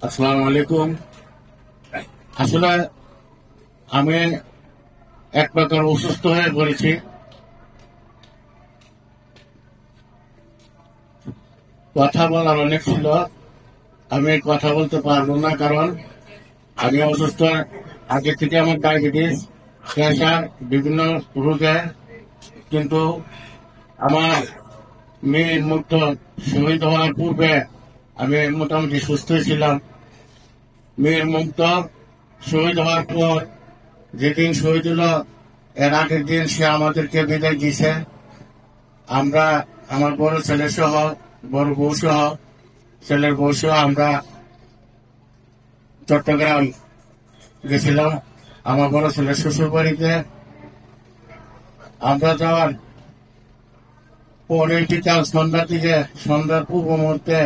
আসসালামু আলাইকুম। আসলে আমি এক প্রকার অসুস্থ হয়ে পড়েছি। কথা বলার অনেক ছিল, আমি কথা বলতে পারবো না, কারণ আমি অসুস্থ। আগে থেকে আমার ডায়াবেটিস, ক্যান্সার, বিভিন্ন রোগে, কিন্তু আমার মেয়ের মুক্ত শহীদ হওয়ার পূর্বে আমি মোটামুটি সুস্থ ছিলাম। মেয়ের মুক্ত শহীদ হওয়ার পর, যেদিন শহীদ হলো, এর আগের দিন সে আমাদেরকে বিদায় দিয়েছে। আমরা, আমার বড় ছেলে সহ, বড় বউ সহ, ছেলের বউ সহ আমরা চট্টগ্রাম গেছিলাম আমার বড় ছেলের শ্বশুর বাড়িতে। আমরা যাওয়ার পরে বিকাল সন্ধ্যার দিকে, সন্ধ্যার পূর্ব মুহূর্তে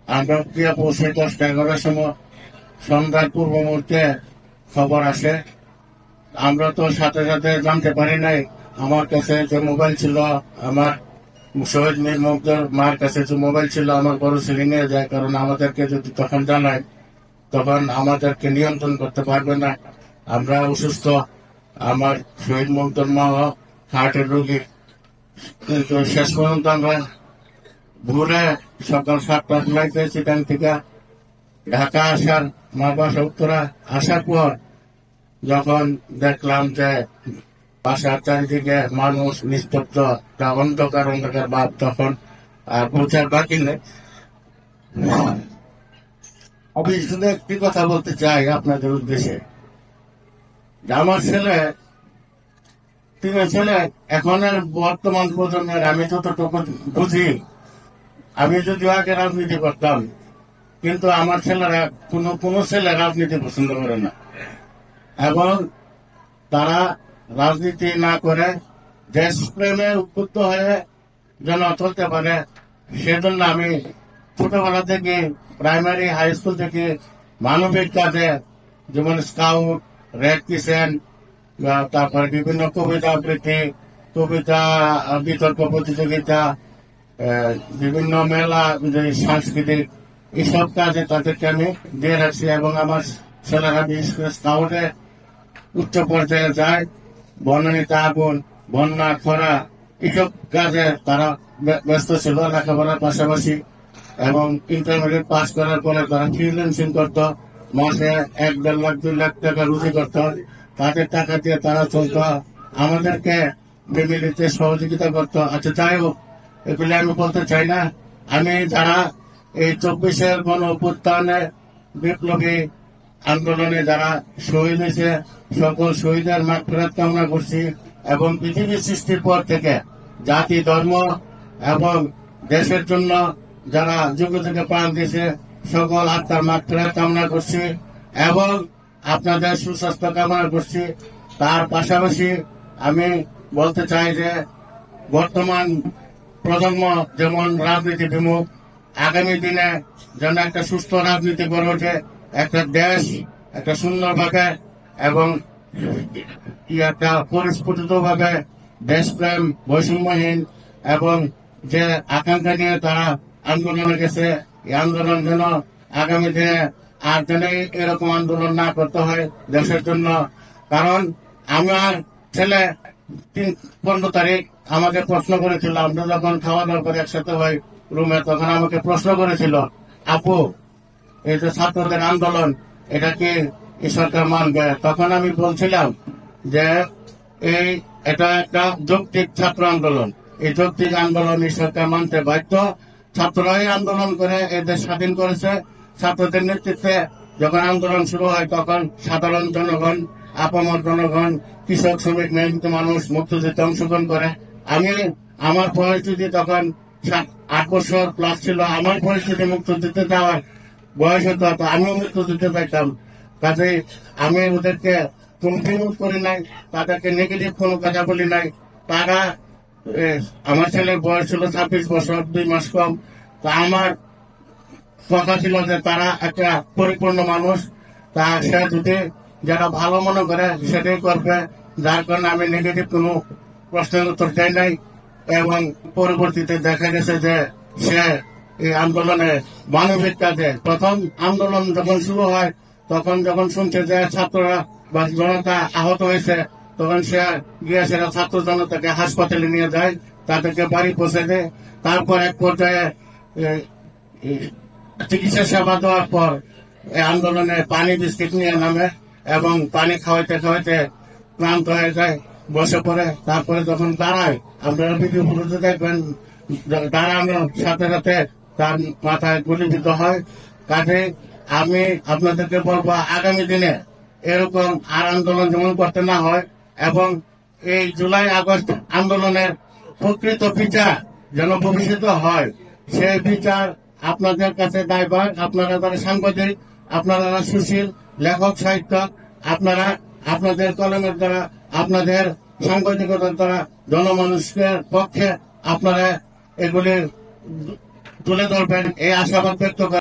আমরা গিয়ে পৌঁছে 10টা-11টার সময়। সন্ধ্যার পূর্ব মুহূর্তে খবর আসে। আমরা তো সাথে সাথে জানতে পারি নাই। আমার কাছে যে মোবাইল ছিল, আমার শহীদ মীর মুগ্ধর মার কাছে যে মোবাইল ছিল, আমার বড় ছেলে নিয়ে যায়, কারণ আমাদেরকে যদি তখন জানায়, তখন আমাদেরকে নিয়ন্ত্রণ করতে পারবে না। আমরা অসুস্থ, আমার শহীদ মুগ্ধর মা হার্টের রোগী। কিন্তু শেষ পর্যন্ত আমরা ভোরে সকাল 7টার ফ্লাইটে সেখান থেকে ঢাকা আসার, মা বাসা উত্তরা আসার পর যখন দেখলাম যে বাসার চারিদিকে মানুষ নিস্তব্ধ, একটা অন্ধকার অন্ধকার ভাব, তখন আর বোঝার বাকি নেই। আমি শুধু একটি কথা বলতে চাই আপনাদের উদ্দেশ্যে, যে আমার ছেলে, তিন ছেলে, এখনের বর্তমান প্রজন্মের আমি যতটুকু বুঝি, আমি যদি আগে রাজনীতি করতাম, কিন্তু আমার ছেলেরা, কোনো ছেলে রাজনীতি পছন্দ করে না, এবং তারা রাজনীতি না করে দেশপ্রেমে উদ্বুদ্ধ হয়ে যেন চলতে পারে, সেজন্য আমি ছোটবেলা থেকে, প্রাইমারি হাই স্কুল থেকে মানবিক কাজে, যেমন স্কাউট, রেড ক্রিসেন্ট, তারপরে বিভিন্ন কবিতা আবৃত্তি, কবিতা বিতর্ক প্রতিযোগিতা, বিভিন্ন মেলা, সাংস্কৃতিক, এইসব কাজে তাদেরকে আমি দিয়ে রাখছি। এবং আমার ছেলেরা বিশেষ করে স্কাউটে উচ্চ পর্যায়ে যায়। বনানীতে আগুন, বন্যা, খরা, এইসব কাজে তারা ব্যস্ত ছিল লেখাপড়ার পাশাপাশি। এবং ইন্টারমিডিয়েট পাস করার পরে তারা ফ্রিল্যান্সিং করত, মাসে 1-1.5-2 লাখ টাকা রুজি করত। তাদের টাকা দিয়ে তারা চলত, আমাদেরকে ফ্যামিলিতে সহযোগিতা করত। আচ্ছা, যাই হোক, এগুলি আমি বলতে চাই না। আমি যারা এই 24-এর গণ অভ্যুত্থানে, বিপ্লবী আন্দোলনে যারা শহীদ হয়েছে, সকল শহীদের মাগফিরাত কামনা করছি। এবং পৃথিবী সৃষ্টির পর থেকে জাতি, ধর্ম এবং দেশের জন্য যারা যুগে যুগে প্রাণ দিয়েছে, সকল আত্মার মাগফিরাত কামনা করছি এবং আপনাদের সুস্বাস্থ্য কামনা করছি। তার পাশাপাশি আমি বলতে চাই যে বর্তমান প্রজন্ম যেমন রাজনীতি বিমুখ, আগামী দিনে যেন একটা সুস্থ রাজনীতি গড়ে ওঠে, একটা দেশ একটা সুন্দরভাবে এবং একটা পরিস্ফুটিত ভাবে দেশপ্রেম, বৈষম্যহীন এবং যে আকাঙ্ক্ষা নিয়ে তারা আন্দোলনে গেছে, এই আন্দোলন যেন আগামী দিনে আর যেন এরকম আন্দোলন না করতে হয় দেশের জন্য। কারণ আমার ছেলে 15 তারিখ আমাকে প্রশ্ন করেছিল, আমরা যখন খাওয়া দাওয়া করে একসাথে হই রুমে, তখন আমাকে প্রশ্ন করেছিল, আপু, এই যে ছাত্রদের আন্দোলন, এটা কি এই সরকার মানবে? তখন আমি বলছিলাম যে এটা একটা যৌক্তিক ছাত্র আন্দোলন, এই যৌক্তিক আন্দোলন এই সরকার মানতে বাধ্য। ছাত্ররাই আন্দোলন করে এদের স্বাধীন করেছে। ছাত্রদের নেতৃত্বে যখন আন্দোলন শুরু হয়, তখন সাধারণ জনগণ, আপামর জনগণ, কৃষক, শ্রমিক, মেহনতি মানুষ মুক্তিযুদ্ধে অংশগ্রহণ করে। আমি, আমার বয়স যদি তখন 8 বছর প্লাস ছিল, আমার বয়স যদি মুক্তিযুদ্ধে যাওয়ার বয়স হতো, তো আমিও মুক্তিযুদ্ধে পাইতাম। কাজে আমি ওদেরকে কোনো বিরোধ করি নাই, তাদেরকে নেগেটিভ কোনো কথা বলি নাই। তারা, আমার ছেলের বয়স ছিল 26 বছর 2 মাস কম। তা আমার কথা ছিল যে তারা একটা পরিপূর্ণ মানুষ, তা সে যদি যারা ভালো মনে করে সেটাই করবে, যার কারণে আমি নেগেটিভ কোনো প্রশ্নের উত্তর দেয় নাই। এবং পরবর্তীতে দেখা গেছে যে সে এই আন্দোলনে মানবিক কাজে। প্রথম আন্দোলন যখন শুরু হয় তখন যখন শুনছে যে ছাত্ররা বা জনতা আহত হয়েছে, তখন সে গিয়ে সেটা ছাত্র জনতাকে হাসপাতালে নিয়ে যায়, তাদেরকে বাড়ি পৌঁছে দেয়। তারপর এক পর্যায়ে চিকিৎসা সেবা দেওয়ার পর এই আন্দোলনে পানি বিস্কিট নিয়ে নামে এবং পানি খাওয়াইতে খাওয়াইতে ক্লান্ত হয়ে যায়, বসে পড়ে। তারপরে যখন দাঁড়ায়, আপনারা ভিডিও ফুটেজে দেখবেন, দাঁড়ানোর সাথে সাথে তার মাথায় গুলিবিদ্ধ হয়। কাজে আমি আপনাদেরকে বলবো, আগামী দিনে এরকম আর আন্দোলন যেমন করতে না হয় এবং এই জুলাই আগস্ট আন্দোলনের প্রকৃত বিচার যেন ভবিষ্যতে হয়, সেই বিচার আপনাদের কাছে দায়ভার। আপনারা যারা সাংবাদিক, আপনারা যারা সুশীল লেখক সাহিত্যক, আপনারা আপনাদের কলমের দ্বারা, আপনাদের সাংবাদিকতার দ্বারা জনমানুষের পক্ষে আপনারা এগুলি তুলে ধরবেন, এই আশাবাদ ব্যক্ত করে